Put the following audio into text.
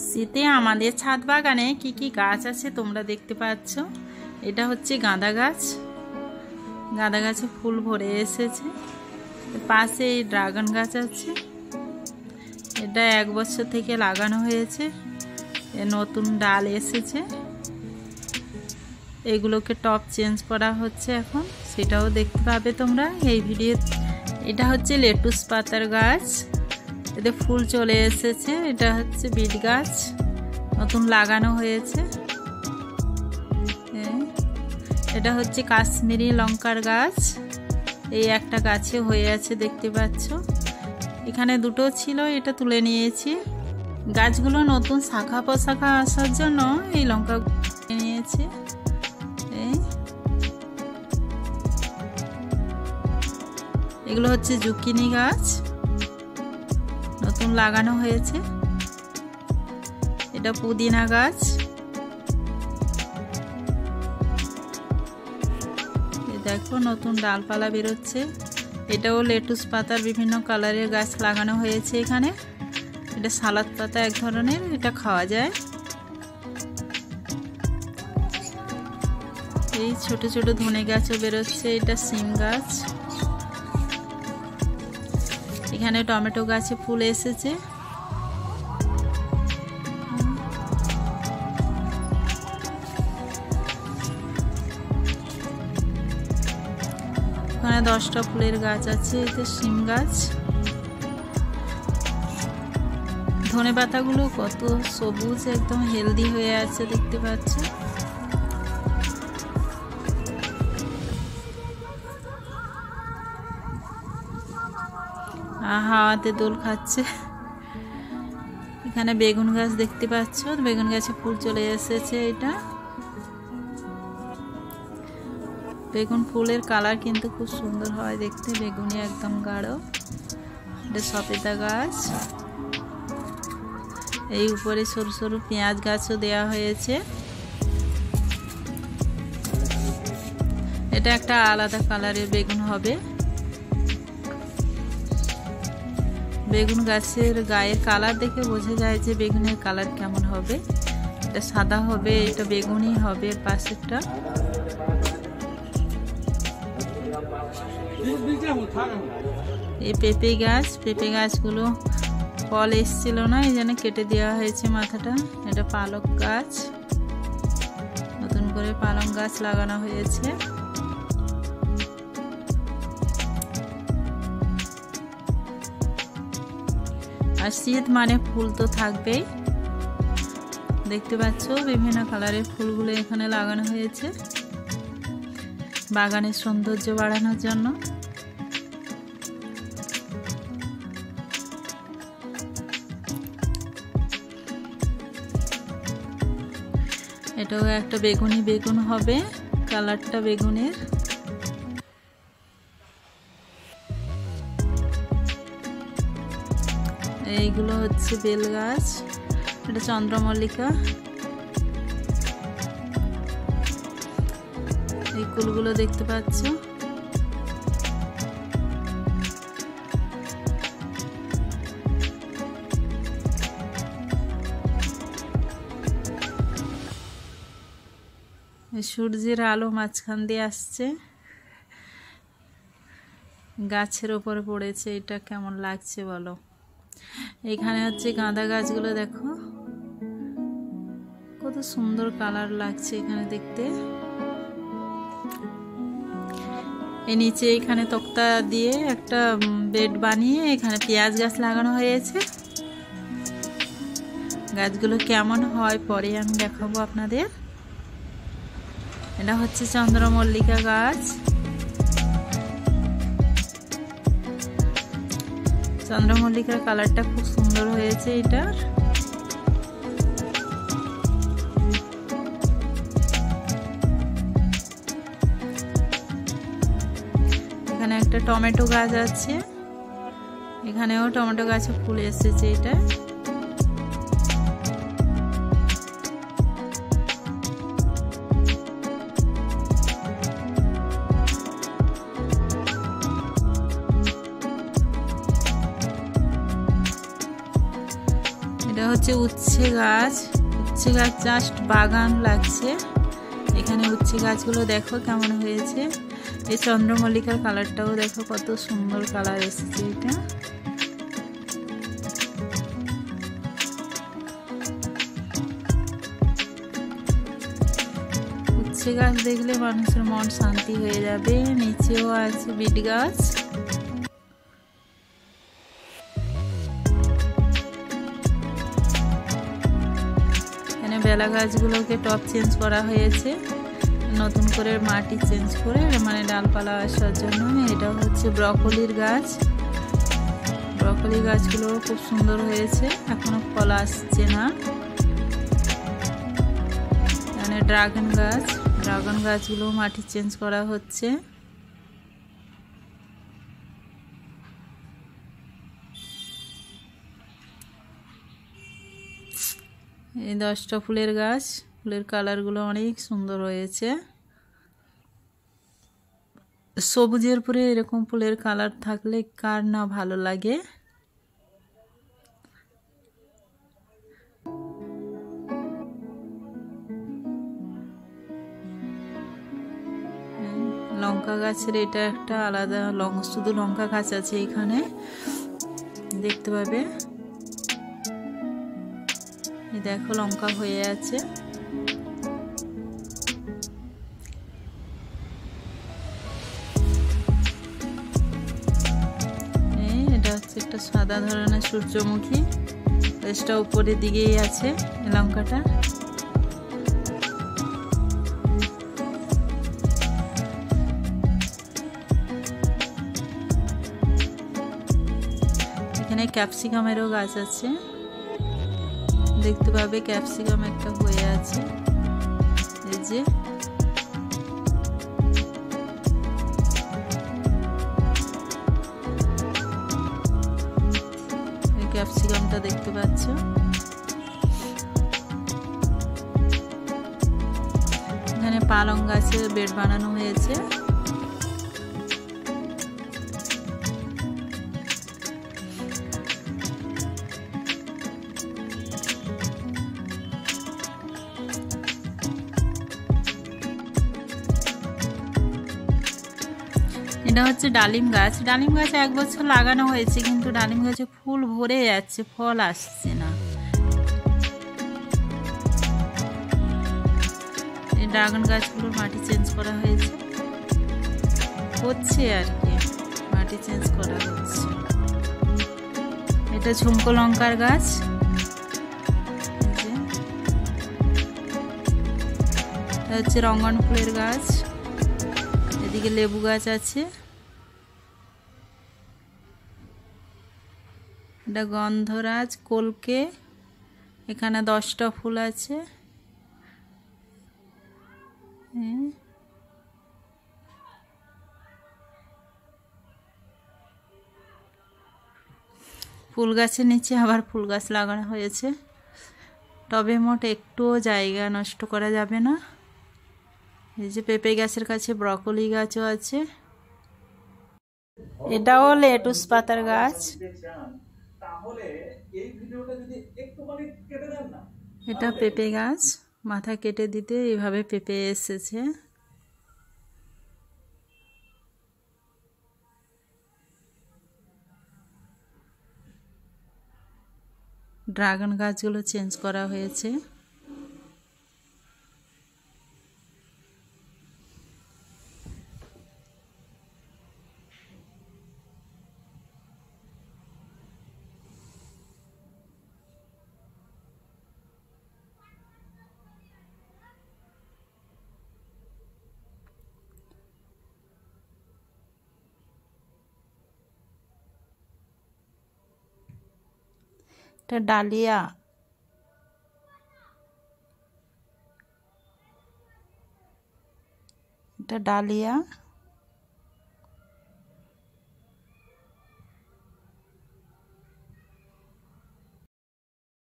শীতে আমাদের ছাদ বাগানে কি কি গাছ আছে তোমরা দেখতে পাচ্ছ। এটা হচ্ছে গাঁদা গাছ, গাঁদা গাছে ফুল ভরে এসেছে। পাশে এই ড্রাগন গাছ আছে, এটা 1 বছর থেকে লাগানো হয়েছে, নতুন ডাল এসেছে। এগুলোকে টপ চেঞ্জ করা হচ্ছে এখন, সেটাও দেখতে পাবে তোমরা এই ভিডিও। এটা হচ্ছে লেটুস পাতার গাছ, এতে ফুল চলে এসেছে। এটা হচ্ছে বিট গাছ, নতুন লাগানো হয়েছে। এটা হচ্ছে কাশ্মীরি লঙ্কার গাছ, এই একটা গাছে হয়ে আছে দেখতে পাচ্ছ। এখানে দুটো ছিল, এটা তুলে নিয়েছি। গাছগুলো নতুন শাখা প্রশাখা আসার জন্য এই লঙ্কা নিয়েছি। এগুলো হচ্ছে জুকিনি গাছ, নতুন লাগানো হয়েছে। এটা পুদিনা গাছ, দেখো নতুন ডালপালা বেরোচ্ছে। এটাও লেটুস পাতার বিভিন্ন কালারের গাছ লাগানো হয়েছে এখানে। এটা সালাদ পাতা এক ধরনের, এটা খাওয়া যায়। এই ছোট ছোট ধনে গাছও বেরোচ্ছে। এটা সিম গাছ। এখানে টমেটো গাছে ফুল এসেছে। এখানে 10টা ফুলের গাছ আছে। এটা সিম গাছ। ধনে পাতাগুলো কত সবুজ, একদম হেলদি হয়ে আছে দেখতে পাচ্ছ। হাওয়াতে দোল খাচ্ছে। এখানে বেগুন গাছ দেখতে পাচ্ছ, বেগুন গাছে ফুল চলে এসেছে। এটা বেগুন ফুলের কালার কিন্তু খুব সুন্দর হয় দেখতে, বেগুনি একদম গাঢ়। এটা সবেদা গাছ। এই উপরে সরু সরু পেঁয়াজ গাছও দেওয়া হয়েছে। এটা একটা আলাদা কালারের বেগুন হবে। বেগুন গাছের গায়ের কালার দেখে বোঝা যায় যে বেগুনের কালার কেমন হবে। এটা সাদা হবে, এটা বেগুনি হবে পাশেরটা। এই পেঁপে গাছ, পেঁপে গাছগুলো ফল এসছিল না, এই জন্য কেটে দেওয়া হয়েছে মাথাটা। এটা পালক গাছ, নতুন করে পালং গাছ লাগানো হয়েছে। আর শীত মানে ফুল তো থাকবেই, দেখতে পাচ্ছ বিভিন্ন কালারের ফুলগুলো এখানে লাগানো হয়েছে বাগানের সৌন্দর্য বাড়ানোর জন্য। এটাও একটা বেগুনি বেগুন হবে, কালারটা বেগুনের। এইগুলো হচ্ছে বেল গাছ, এটা চন্দ্রমল্লিকা। এই ফুলগুলো দেখতে পাচ্ছ। সূর্যের আলো মাঝখান দিয়ে আসছে, গাছের ওপরে পড়েছে। এটা কেমন লাগছে বলো। এখানে হচ্ছে গাঁদা গাছগুলো দেখো কত সুন্দর কালার লাগছে এখানে দেখতে। এই নিচে এখানে তক্তা দিয়ে একটা বেড বানিয়ে এখানে পেঁয়াজ গাছ লাগানো হয়েছে। গাছগুলো কেমন হয় পরে আমি দেখাবো আপনাদের। এটা হচ্ছে চন্দ্রমল্লিকা গাছ। চন্দ্রমল্লিকার কালারটা খুব সুন্দর হয়েছে এটার। এখানে একটা টমেটো গাছ আছে, এখানেও টমেটো গাছে ফুল এসেছে। এটা হচ্ছে উচ্ছে গাছ জাস্ট বাগান লাগছে। এখানে উচ্ছে গাছগুলো দেখো কেমন হয়েছে। এই চন্দ্রমল্লিকার কালারটাও দেখো কত সুন্দর কালার এসেছে। এটা উচ্ছে গাছ দেখলে মানুষের মন শান্তি হয়ে যাবে। নিচেও আছে বিট গাছ। এখানে বেলা গাছগুলোকে টপ চেঞ্জ করা হয়েছে, নতুন করে মাটি চেঞ্জ করে, মানে ডালপালা আসার জন্য। এটা হচ্ছে ব্রকলির গাছ। ব্রকলি গাছগুলো খুব সুন্দর হয়েছে, এখনো ফল আসছে না। এখানে ড্রাগন গাছগুলো মাটি চেঞ্জ করা হচ্ছে। এই 10টা ফুলের গাছ, ফুলের কালারগুলো অনেক সুন্দর হয়েছে। সবুজের পরে এরকম ফুলের কালার থাকলে কার না ভালো লাগে। লঙ্কা গাছের এটা একটা আলাদা শুধু লঙ্কা গাছ আছে এখানে, দেখতে পাবে। দেখো লঙ্কা হয়ে আছে। এটা হচ্ছে একটা সাদা ধরনের সূর্যমুখী, গাছটা উপরের দিকেই আছে লঙ্কাটা। এখানে ক্যাপসিকামেরও গাছ আছে, দেখতে পাবে ক্যাপসিকাম একটা হয়ে আছে। এই যে ক্যাপসিকামটা দেখতে পাচ্ছ। এখানে পালং গাছের বেড বানানো হয়েছে। এটা হচ্ছে ডালিম গাছ। ডালিম গাছ 1 বছর লাগানো হয়েছে, কিন্তু ডালিম গাছে ফুল ভরে যাচ্ছে, ফল আসছে না। এই ড্রাগন গাছগুলোর মাটি চেঞ্জ করা হয়েছে, হচ্ছে আর কি, মাটি চেঞ্জ করা হচ্ছে। এটা ঝুমকো লঙ্কার গাছ। এটা হচ্ছে রঙ্গন ফুলের গাছ। এদিকে লেবু গাছ আছে। এটা গন্ধরাজ কলকে। এখানে 10টা ফুল আছে। ফুল গাছের নিচে আবার ফুল গাছ লাগানো হয়েছে। টবে মোট একটুও জায়গা নষ্ট করা যাবে না। এই যে পেঁপে গাছের কাছে ব্রকলি গাছও আছে। এটাও লেটুস পাতার গাছ। এটা পেঁপে গাছ, মাথা কেটে দিতে এইভাবে পেঁপে এসেছে। ড্রাগন গাছগুলো চেঞ্জ করা হয়েছে। এটা ডালিয়া। এটা ডালিয়া।